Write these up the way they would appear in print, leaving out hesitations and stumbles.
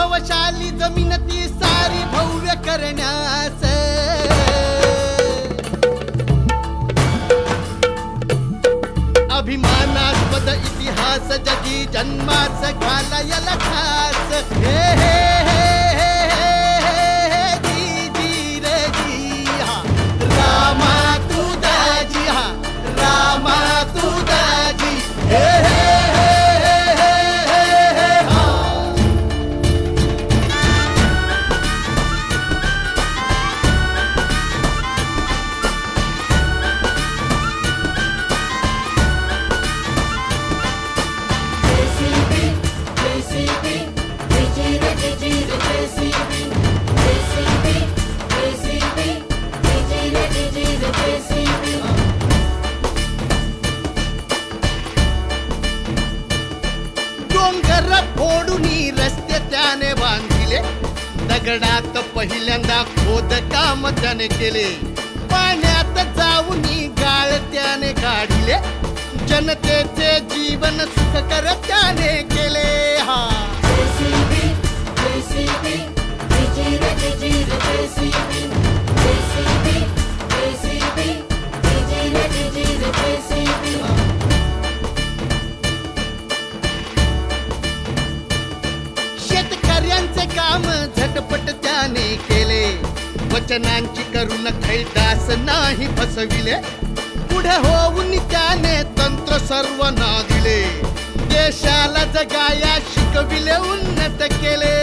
वैभवशाली जमीन ती सारी भव्य करण्यास अभिमानास्पद इतिहास जगी जन्मास घालायला खास हे हे हे हे हे जी जी रे जी हा रामा तू दाजी हा रामा तू दाजी हे हे डोंगर फोडूनी रस्ते त्याने बांधिले दगडात पहिल्यांदा खोदकाम त्याने केले पाण्यात जाऊनी गाळ त्याने काढले जनतेचे जीवन सुखकर त्याने केले हा शेतकऱ्यांचे काम झटपट त्याने केले वचनांची करून खैदास नाही फसविले पुढे होऊन त्याने तंत्र सर्वांना दिले देशाला जगाया शिकविले उन्नत केले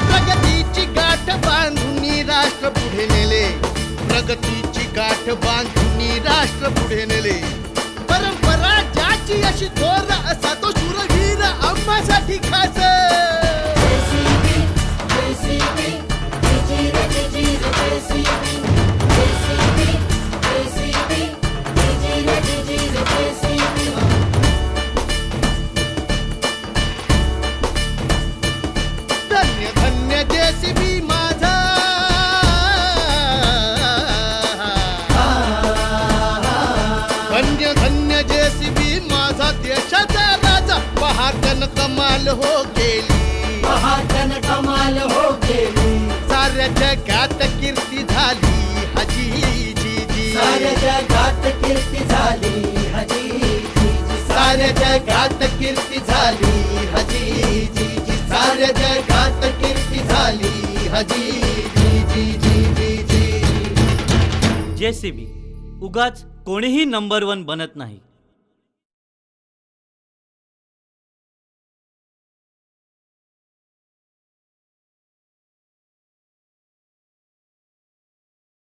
प्रगतीची गाठ बांधून राष्ट्र पुढे नेले प्रगतीची गाठ बांधून राष्ट्र पुढे नेले परंपरा ज्याची अशी थोर असा तो शूरवीर आम्हासाठी खास धन्य धन्य जेसीबी माझा धन्य धन्य जेसीबी माझा देशाचा राजा पहाटन कमाल हो गेली पहाटन कमाल हो गेली साऱ्या जगात कीर्ती झाली हजी जी जी साऱ्या जगात कीर्ती झाली हजी जी जी साऱ्या जगात कीर्ती झाली हजी जी जी साऱ्या जगात कीर्ती झाली हजी जी जी जी जी जी जेसीबी उगाच कोणीही नंबर 1 बनत नाही.